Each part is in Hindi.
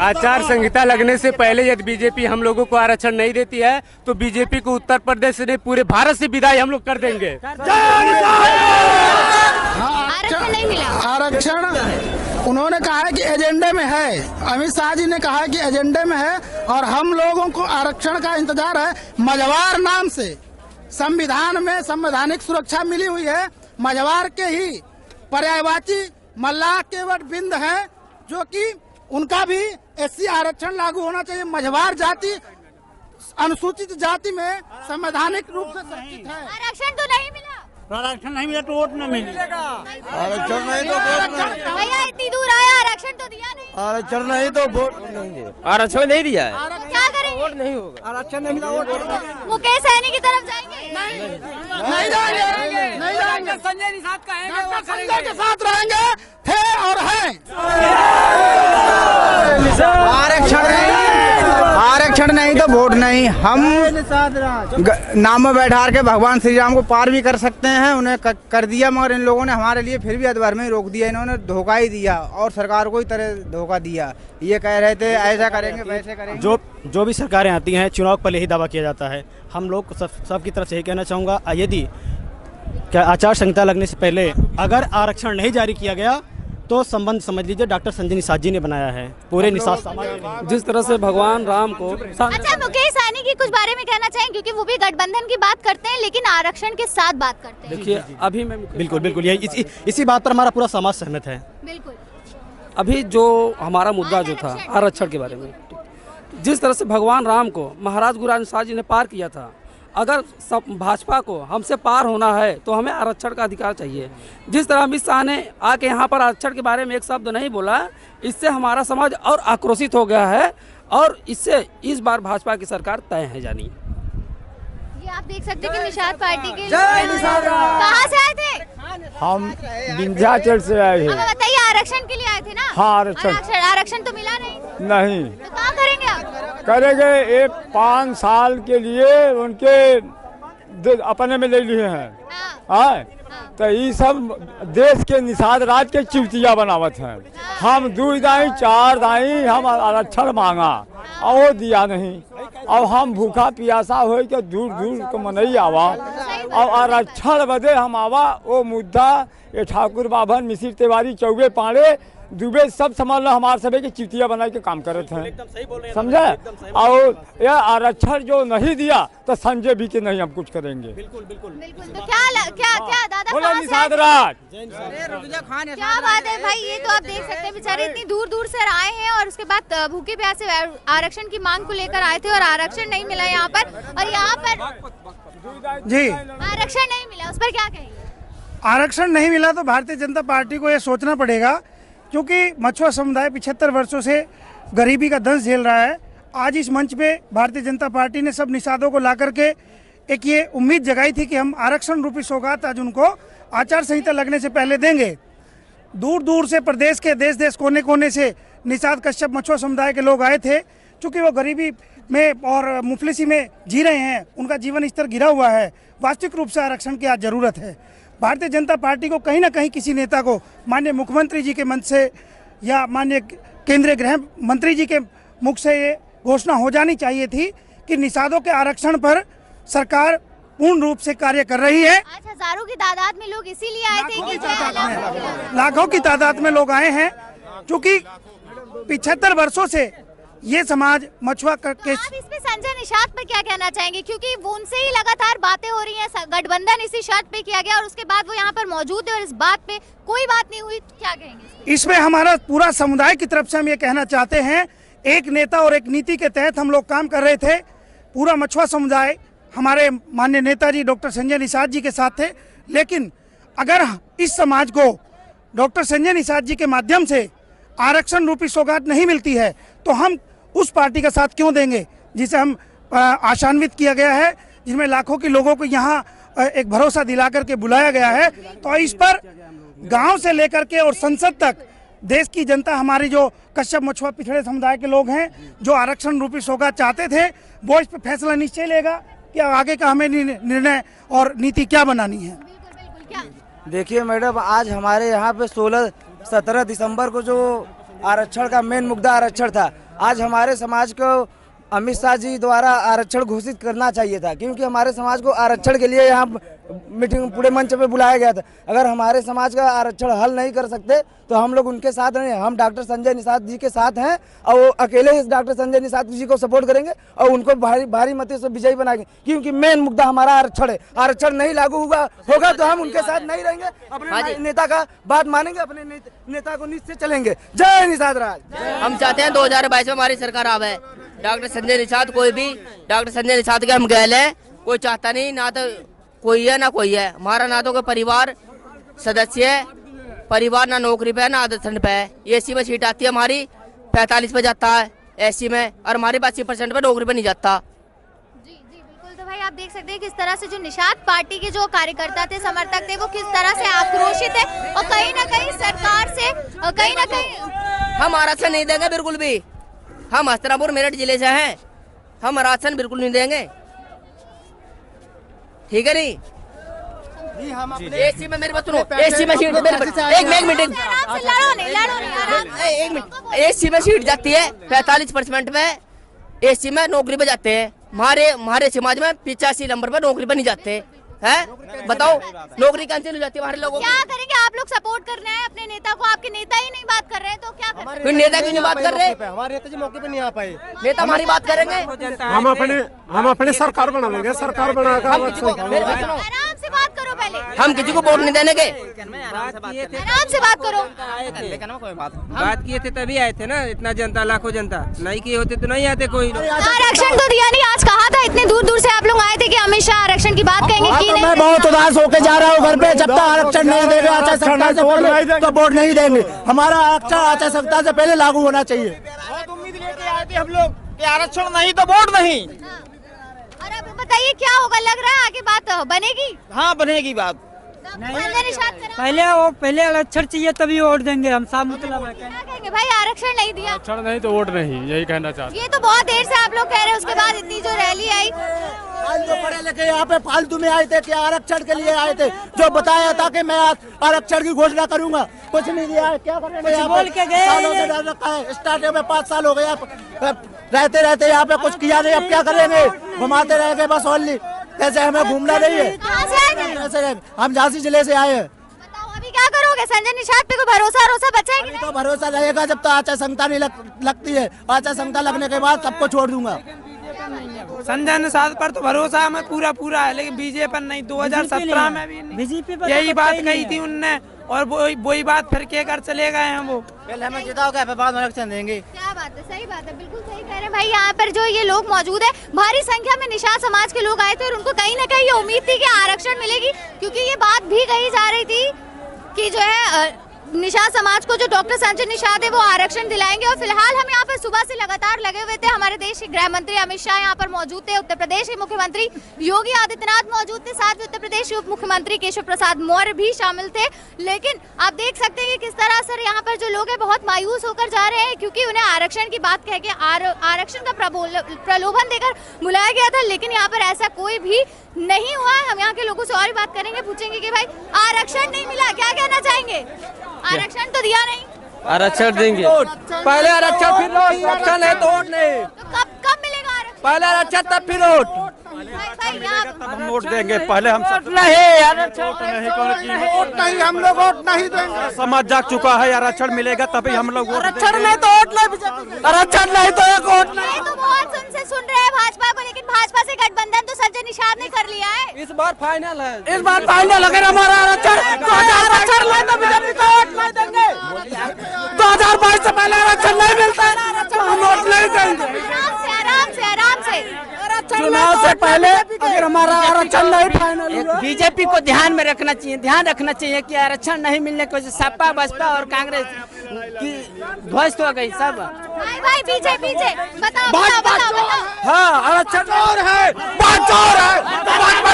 आचार संहिता लगने से पहले यदि बीजेपी हम लोगों को आरक्षण नहीं देती है तो बीजेपी को उत्तर प्रदेश से पूरे भारत से विदाई हम लोग कर देंगे। आरक्षण नहीं मिला। आरक्षण उन्होंने कहा है कि एजेंडे में है, अमित शाह जी ने कहा है कि एजेंडे में है और हम लोगों को आरक्षण का इंतजार है। मझवार नाम से संविधान में संवैधानिक सुरक्षा मिली हुई है। मझवार के ही पर्यायवाची मल्लाह केवट बिंद है जो कि उनका भी एससी आरक्षण लागू होना चाहिए। मझवार जाति अनुसूचित जाति में संवैधानिक रूप से संरक्षित है। आरक्षण तो नहीं मिला। आरक्षण नहीं मिला तो वोट न मिलेगा। आरक्षण नहीं तो वोट नहीं। भैया इतनी दूर आया, आरक्षण तो दिया नहीं। आरक्षण नहीं तो वोट नहीं। आरक्षण नहीं दिया है, क्या करेंगे? वोट नहीं होगा। आरक्षण नहीं मिला वोट मुकेश सहनी की तरफ जाएंगे? नहीं जाएंगे। संजय निषाद कहेंगे संजय के साथ रहेंगे, थे और हैं। आरक्षण नहीं तो वोट नहीं। हम नामों बैठार के भगवान श्री राम को पार भी कर सकते हैं, उन्हें कर दिया, मगर इन लोगों ने हमारे लिए फिर भी अधवर में रोक दिया। इन्होंने धोखा ही दिया और सरकार को ही तरह धोखा दिया। ये कह रहे थे ऐसा करेंगे वैसे करेंगे। जो भी सरकारें आती हैं चुनाव पहले ही दावा किया जाता है। हम लोग सबकी तरफ से यही कहना चाहूँगा, यदि क्या आचार संहिता लगने से पहले अगर आरक्षण नहीं जारी किया गया तो संबंध समझ लीजिए डॉक्टर संजय निषाद जी ने बनाया है पूरे निषाद समाज। जिस तरह से भगवान राम को अच्छा, मुकेश सहनी की कुछ बारे में कहना चाहेंगे क्योंकि वो भी गठबंधन की बात करते हैं लेकिन आरक्षण के साथ बात करते हैं। देखिए अभी मैं बिल्कुल यही इसी बात पर हमारा पूरा समाज सहमत है। बिल्कुल। अभी जो हमारा मुद्दा जो था आरक्षण के बारे में, जिस तरह से भगवान राम को महाराज गुरु नानक जी ने पार किया था, अगर सब भाजपा को हमसे पार होना है तो हमें आरक्षण का अधिकार चाहिए। जिस तरह अमित शाह ने आके यहाँ पर आरक्षण के बारे में एक शब्द नहीं बोला, इससे हमारा समाज और आक्रोशित हो गया है और इससे इस बार भाजपा की सरकार तय है जानी। ये आप देख सकते हैं कि निषाद पार्टी के कहाँ से आए थे? हम विंध्याचल से आए हैं। हमें बताइए, आरक्षण के लिए आए थे ना? हाँ, आरक्षण तो मिला नहीं। नहीं तो क्या करेंगे आप? करेंगे। ये 5 साल के लिए उनके अपने में ले लिए हैं। हाँ, तो ये सब देश के निषाद राज के चिवतिया बनावत हैं। हम 2 दाई 4 दाई हम आरक्षण मांगा और वो दिया नहीं। और हम भूखा प्यासा हो के दूर दूर को मनई आवा और आरक्षण बदे हम आवा। वो मुद्दा ये ठाकुर बाभन मिसिर तिवारी चौबे पांडे दुबे सब समझ लो हमारे सभी की चिवतिया बना के काम करते हैं, समझे। और यह आरक्षण जो नहीं दिया तो संजय भी के नहीं हम कुछ करेंगे। बिल्कुल। तो क्या दादा बोलो निषाद राज। क्या बात है भाई, ये तो आप देख सकते हैं बेचारे इतनी दूर दूर से आए हैं और उसके बाद भूखे प्यासे आरक्षण की मांग को लेकर आए थे और आरक्षण नहीं मिला यहाँ पर। और यहाँ पर जी आरक्षण नहीं मिला, उस पर क्या कहेंगे? आरक्षण नहीं मिला तो भारतीय जनता पार्टी को यह सोचना पड़ेगा, क्योंकि मछुआ समुदाय 75 वर्षों से गरीबी का दंश झेल रहा है। आज इस मंच पे भारतीय जनता पार्टी ने सब निषादों को ला करके एक ये उम्मीद जगाई थी कि हम आरक्षण रूपी सौगात आज उनको आचार संहिता लगने से पहले देंगे। दूर दूर से प्रदेश के देश कोने कोने से निषाद कश्यप मछुआ समुदाय के लोग आए थे। चूँकि वो गरीबी में और मुफलिसी में जी रहे हैं, उनका जीवन स्तर गिरा हुआ है। वास्तविक रूप से आरक्षण की आज ज़रूरत है। भारतीय जनता पार्टी को कहीं ना कहीं किसी नेता को माननीय मुख्यमंत्री जी के मंच से या माननीय केंद्रीय गृह मंत्री जी के मुख से ये घोषणा हो जानी चाहिए थी कि निषादों के आरक्षण पर सरकार पूर्ण रूप से कार्य कर रही है। आज हजारों की तादाद में लोग इसीलिए आए थे कि लाखों की तादाद में लोग आए हैं, क्योंकि 75 वर्षों से ये समाज मछुआ के। आप इसमें संजय निषाद पर क्या कहना चाहेंगे, क्योंकि वो उनसे ही लगातार बातें हो रही हैं, गठबंधन इसी शर्त पे किया गया और उसके बाद वो यहाँ पर मौजूद है और इस बात पे कोई बात नहीं हुई, क्या कहेंगे? इसमें हमारा पूरा समुदाय की तरफ से हम ये कहना चाहते हैं, एक नेता और एक नीति के तहत हम लोग काम कर रहे थे। पूरा मछुआ समुदाय हमारे माननीय नेताजी डॉक्टर संजय निषाद जी के साथ थे, लेकिन अगर इस समाज को डॉक्टर संजय निषाद जी के माध्यम से आरक्षण रूपी सौगात नहीं मिलती है तो हम उस पार्टी का साथ क्यों देंगे जिसे हम आशान्वित किया गया है, जिसमें लाखों के लोगों को यहाँ एक भरोसा दिला करके बुलाया गया है। तो इस पर गांव से लेकर के और संसद तक देश की जनता, हमारी जो कश्यप मछुआ पिछड़े समुदाय के लोग हैं जो आरक्षण रूपी सौगात चाहते थे, वो इस पर फैसला निश्चय लेगा कि आगे का हमें निर्णय और नीति क्या बनानी है। देखिए मैडम, आज हमारे यहाँ पे 16-17 दिसंबर को जो आरक्षण का मेन मुद्दा आरक्षण था। आज हमारे समाज को अमित शाह जी द्वारा आरक्षण घोषित करना चाहिए था, क्योंकि हमारे समाज को आरक्षण के लिए यहाँ मीटिंग पूरे मंच पे बुलाया गया था। अगर हमारे समाज का आरक्षण हल नहीं कर सकते तो हम लोग उनके साथ हैं। हम डॉक्टर संजय निषाद जी के साथ हैं और वो अकेले ही डॉक्टर संजय निषाद जी को सपोर्ट करेंगे और उनको भारी मतों से विजयी बनाएंगे, क्योंकि मेन मुद्दा हमारा आरक्षण है। आरक्षण नहीं लागू होगा तो हम उनके साथ नहीं रहेंगे, अपने नेता का बात मानेंगे, अपने नेता को नीचे चलेंगे। जय निषाद राज। हम चाहते हैं 2022 में हमारी सरकार आवे, डॉक्टर संजय निषाद कोई भी, डॉक्टर संजय निषाद के हम गैल है, कोई चाहता नहीं, ना तो कोई है ना कोई है। हमारा ना तो कोई परिवार सदस्य है, परिवार ना नौकरी पे है ना आदर्शन पे है। एसी में सीट आती है हमारी 45 पे जाता है एसी में, और हमारे 80% पे नौकरी पे नहीं जाता। जी बिल्कुल। तो भाई आप देख सकते हैं किस तरह से जो निषाद पार्टी के जो कार्यकर्ता थे, समर्थक थे, वो किस तरह से आक्रोशित है और कहीं ना कहीं सरकार से कहीं ना कहीं हम आरक्षण नहीं देंगे बिल्कुल भी। हम हस्तरापुर मेरठ जिले से हैं, हम आरक्षण बिल्कुल नहीं देंगे, ठीक है नहीं। एसी में मेरी बात सुनो, एसी में सीट एक मिनट एसी में सीट जाती है 45% में, एसी में नौकरी पे जाते हैं। हमारे समाज में 85 नंबर पे नौकरी पे नहीं जाते हैं। बताओ नौकरी कैंसिल हो जाती है हमारे लोगों की। क्या करेंगे? आप लोग सपोर्ट करना है अपने नेता को, आपके नेता ही नहीं बात कर रहे हैं तो क्या करें? फिर नेता क्यों नहीं बात कर रहे? हमारे नेता जी मौके पे नहीं आ पाए। नेता हमारी बात करेंगे, हम अपने सरकार बना लेंगे, सरकार बनाकर आराम से बात करो पहले। हम किसी को वोट नहीं देने के, आराम से बात करो। बात किए थे तभी आए थे ना, इतना जनता, लाखों जनता। नहीं किए होते तो नहीं आते कोई। आरक्षण तो दिया नहीं, आज कहा था इतने दूर दूर से आप लोग आए थे कि अमित शाह आरक्षण की बात कहेंगे की नहीं। मैं बहुत उदास होके जा रहा हूँ घर पे। जब तक आरक्षण नहीं देंगे आचार संहिता से पहले तो वोट नहीं देंगे। हमारा आरक्षण आचार संहिता से पहले लागू होना चाहिए। बहुत उम्मीद लेके आए थे हम लोग कि आरक्षण नहीं तो वोट नहीं। और अब बताइए क्या होगा, लग रहा है आगे बात बनेगी? हाँ बनेगी बात। पहले आरक्षण चाहिए तभी वोट देंगे हम, साफ मतलब है। क्या कहेंगे भाई, आरक्षण नहीं दिया, आरक्षण नहीं तो वोट नहीं, यही कहना चाहते। ये तो बहुत देर से आप लोग कह रहे हैं, उसके बाद इतनी जो रैली आई। आज जो पढ़े लिखे यहाँ पे फालतू में आए थे कि आरक्षण के लिए आए थे, जो बताया था कि मैं आरक्षण की घोषणा करूंगा, कुछ नहीं दिया है। क्या करेंगे? बोल के गए स्टार्टिंग में 5 साल हो गए रहते रहते यहाँ पे कुछ किया नहीं। अब क्या करेंगे? घुमाते रहेंगे बस ओनली, जैसे हमें घूमना नहीं है। हम झांसी जिले से आए हैं। बताओ अभी क्या करोगे? संजय निषाद पे कोई भरोसा बचा है कि नहीं? तो भरोसा रहेगा जब तक आचार संहिता नहीं लगती है। आचार संहिता लगने के बाद सबको छोड़ दूंगा। संजय निषाद पर तो भरोसा हमें पूरा है, लेकिन बीजेपी पर नहीं। 2017 में भी बीजेपी पर यही बात कही थी उनने, और वही बात फिर के कर चले गए हैं। वो पहले हमें जिताओगे, बाद में आरक्षण देंगे। क्या बात है, सही बात है, बिल्कुल सही कह रहे हैं भाई। यहाँ पर जो ये लोग मौजूद है, भारी संख्या में निषाद समाज के लोग आए थे और उनको कहीं ना कहीं ये उम्मीद थी कि आरक्षण मिलेगी, क्योंकि ये बात भी कही जा रही थी कि जो है निषाद समाज को जो डॉक्टर संजय निषाद है वो आरक्षण दिलाएंगे। और फिलहाल हम यहाँ पर सुबह से लगातार लगे हुए थे। हमारे देश के गृह मंत्री अमित शाह यहाँ पर मौजूद थे, उत्तर प्रदेश के मुख्यमंत्री योगी आदित्यनाथ मौजूद थे, साथ में उत्तर प्रदेश के उप मुख्यमंत्री केशव प्रसाद मौर्य भी शामिल थे। लेकिन आप देख सकते हैं कि किस तरह से यहाँ पर जो लोग हैं बहुत मायूस होकर जा रहे हैं, क्योंकि उन्हें आरक्षण की बात कह के आरक्षण का प्रलोभन देकर बुलाया गया था, लेकिन यहाँ पर ऐसा कोई भी नहीं हुआ है। हम यहाँ के लोगों से और भी बात करेंगे, पूछेंगे कि भाई आरक्षण नहीं मिला, क्या कहना चाहेंगे? आरक्षण तो दिया नहीं, आरक्षण देंगे। पहले आरक्षण फिर आरक्षण है तो वोट नहीं। तो कब मिलेगा आरक्षण? पहले आरक्षण तब फिर वोट। हम वोट देंगे, पहले हम वोट नहीं, हम लोग वोट नहीं देंगे। समाज जाग चुका है, आरक्षण मिलेगा तभी हम लोग वोट देंगे। आरक्षण नहीं तो वोट नहीं, आरक्षण नहीं तो एक वोट नहीं। तो बहुत सुन रहे हैं भाजपा को, लेकिन भाजपा से गठबंधन तो संजय निषाद ने कर लिया है। इस बार फाइनल है, इस बार फाइनल अगर हमारा आरक्षण 2000 नहीं तो बीजेपी को वोट नहीं देंगे। 2022 से पहले आरक्षण नहीं मिलता है तो हम वोट नहीं देंगे। आराम से चुनाव से पहले अगर हमारा आरक्षण नहीं फाइनल हुआ। बीजेपी को ध्यान में रखना चाहिए, ध्यान रखना चाहिए कि आरक्षण नहीं मिलने की वजह से सपा बसपा और कांग्रेस की ध्वस्त हो गई सब। भाई पीछे बताओ। हाँ आरक्षण चोर है, चोर है,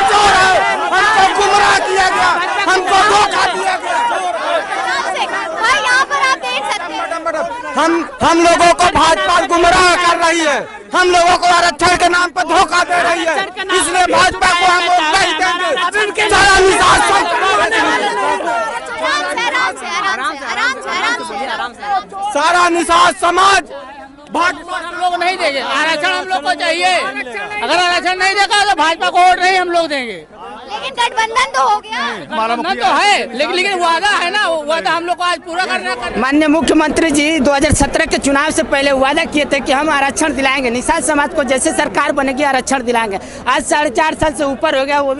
चोर है। हमको गुमराह किया गया, हमको धोखा दिया गया। भाई यहाँ पर आप देख सकते हैं हम लोगों को भाजपा गुमराह कर रही है, हम लोगों को आरक्षण के नाम पर धोखा दे रही है, इसलिए भाजपा को हम वोट नहीं देंगे। सारा हमारा निषाद समाज भाजपा हम लोग नहीं देंगे आरक्षण, हम लोग को चाहिए। अगर आरक्षण नहीं देगा तो भाजपा को वोट नहीं हम लोग देंगे। लेकिन गठबंधन तो हो गया, गठबंधन तो है, लेकिन वादा है ना, वादा हम लोग को आज पूरा करना। माननीय मुख्यमंत्री जी 2017 के चुनाव से पहले वादा किए थे कि हम आरक्षण दिलाएंगे, निषाद समाज को जैसे सरकार बनेगी आरक्षण दिलाएंगे। आज 4.5 साल से ऊपर हो गया, वो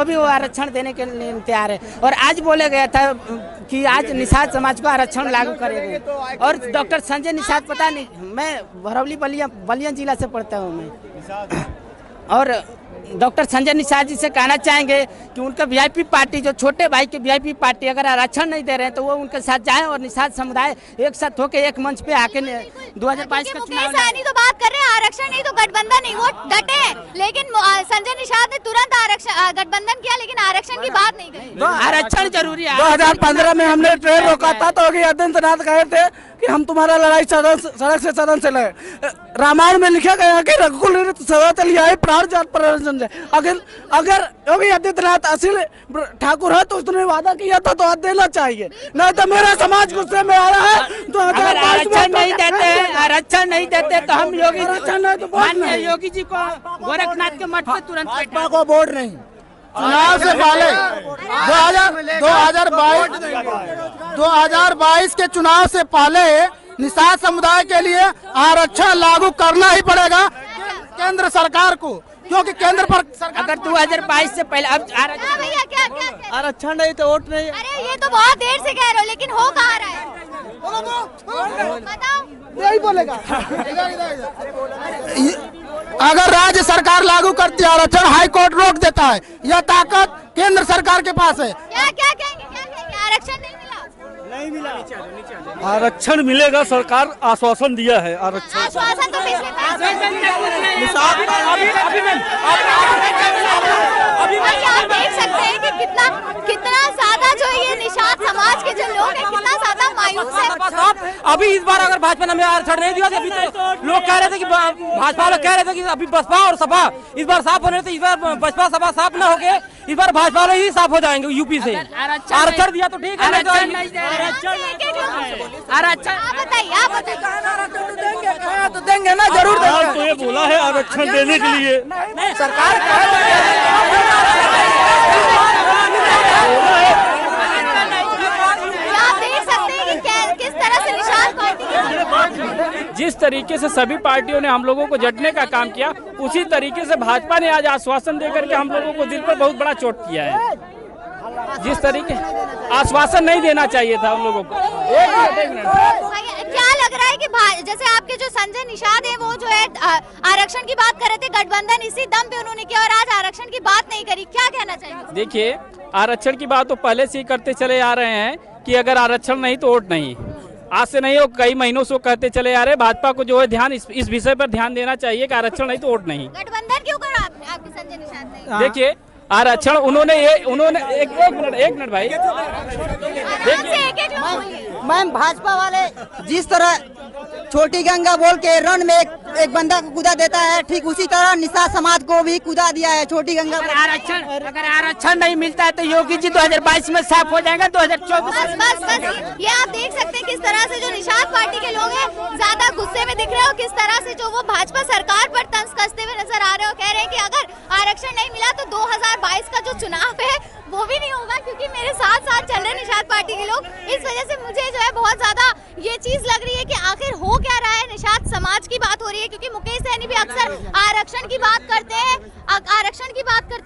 भी आरक्षण देने के लिए तैयार है। और आज बोले गया था कि आज निषाद समाज को आरक्षण लागू करेंगे। और डॉक्टर संजय निषाद, पता नहीं, मैं भरौली बलिया जिला से पढ़ता हूँ मैं, और डॉक्टर संजय निषाद जी से कहना चाहेंगे कि उनका वीआईपी पार्टी, जो छोटे भाई की वीआईपी पार्टी, अगर आरक्षण नहीं दे रहे हैं तो वो उनके साथ जाएं और निषाद समुदाय एक साथ होकर एक मंच पे आके 2022 का चुनाव। मुकेश तो बात कर रहे हैं आरक्षण नहीं तो गठबंधन नहीं, वो डटे हैं। लेकिन संजय निषाद ने तुरंत आरक्षण गठबंधन किया, लेकिन आरक्षण की बात नहीं कही। आरक्षण जरूरी है। 2015 में हमने ट्रेन रोका था तो योगी आदित्यनाथ कहे थे कि हम तुम्हारा लड़ाई सड़क से सदन से लड़े। रामायण में लिखा गया कि रघुकुल सदा चली आई प्राण जात पर। अगर योगी आदित्यनाथ असील ठाकुर है तो उसने वादा किया था तो देना चाहिए, नहीं तो मेरा समाज गुस्से में आ रहा है। तो अगर आरक्षण नहीं देते तो हम योगी जी को गोरखनाथ के मठ पे तुरंत भाजपा को वोट नहीं। चुनाव से पहले 2022 के चुनाव से पहले निषाद समुदाय के लिए आरक्षण लागू करना ही पड़ेगा केंद्र सरकार को, क्योंकि केंद्र पर अगर 2022 से पहले अब आरक्षण नहीं तो वोट नहीं। अरे ये तो बहुत देर से कह रहे हो, लेकिन हो कहाँ रहा है? यही बोलेगा। अगर राज्य सरकार लागू करती है आरक्षण, हाई कोर्ट रोक देता है। यह ताकत केंद्र सरकार के पास है। क्या कहेंगे आरक्षण नहीं मिला? आरक्षण मिलेगा, सरकार आश्वासन दिया है। आरक्षण तो आप देख सकते हैं कि कितना ज्यादा जो ये निषाद समाज के जो लोग हैं कितना ज्यादा मायूस है। अभी इस बार अगर भाजपा ने आरक्षण नहीं दिया, अभी तो लोग कह रहे थे कि भाजपा लोग कह रहे थे कि अभी बसपा और सपा इस बार साफ होने थे। इस बार बसपा सपा साफ न हो गए, इस बार भाजपा वाले ही साफ हो जाएंगे यूपी से। आरक्षण दिया तो ठीक है, तो देंगे ना, जरूर देंगे। तो ये बोला है आरक्षण देने के लिए सरकार। आप देख सकते हैं कि किस तरह से निषाद पार्टी, जिस तरीके से सभी पार्टियों ने हम लोगों को जटने का काम किया, उसी तरीके से भाजपा ने आज आश्वासन देकर के हम लोगों को दिल पर बहुत बड़ा चोट किया है। जिस तरीके आश्वासन नहीं देना चाहिए था हम लोगों को। क्या लग रहा है कि जैसे आपके जो संजय निषाद है वो जो है आरक्षण की बात कर रहे थे, गठबंधन इसी दम पे उन्होंने किया और आज आरक्षण की बात नहीं करी, क्या कहना चाहेंगे? देखिए, आरक्षण की बात तो पहले से ही करते चले आ रहे हैं कि अगर आरक्षण नहीं तो वोट नहीं। आज से नहीं, वो कई महीनों से कहते चले आ रहे। भाजपा को जो है ध्यान इस विषय पर ध्यान देना चाहिए कि आरक्षण नहीं तो वोट नहीं। गठबंधन क्यों करा आपके संजय निषाद ने? देखिए, आरक्षण उन्होंने एक मिनट भाई, मैम भाजपा वाले जिस तरह छोटी गंगा बोल के रन में एक बंदा को कूदा देता है, ठीक उसी तरह निषाद समाज को भी कूदा दिया है छोटी गंगा। अगर आरक्षण नहीं मिलता है तो योगी जी 2022 में साफ हो जाएगा। 2024 बस ये आप देख सकते हैं किस तरह से जो निषाद पार्टी के लोग हैं ज्यादा गुस्से में दिख रहे हो, किस तरह से जो वो भाजपा सरकार पर तंज कसते हुए नजर आ रहे हो। कह रहे हैं कि अगर आरक्षण नहीं मिला तो 2022 का जो चुनाव है वो भी नहीं होगा, क्योंकि मेरे साथ चल रहे निषाद पार्टी के लोग। इस वजह से मुझे जो है बहुत ज्यादा ये चीज लग रही है कि आखिर हो क्या रहा है। निषाद समाज की बात हो रही है, क्योंकि मुकेश सहनी भी अक्सर आरक्षण की बात करते हैं,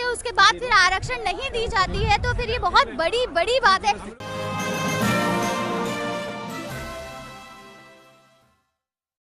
उसके बाद फिर आरक्षण नहीं दी जाती है, तो फिर ये बहुत बड़ी बात है।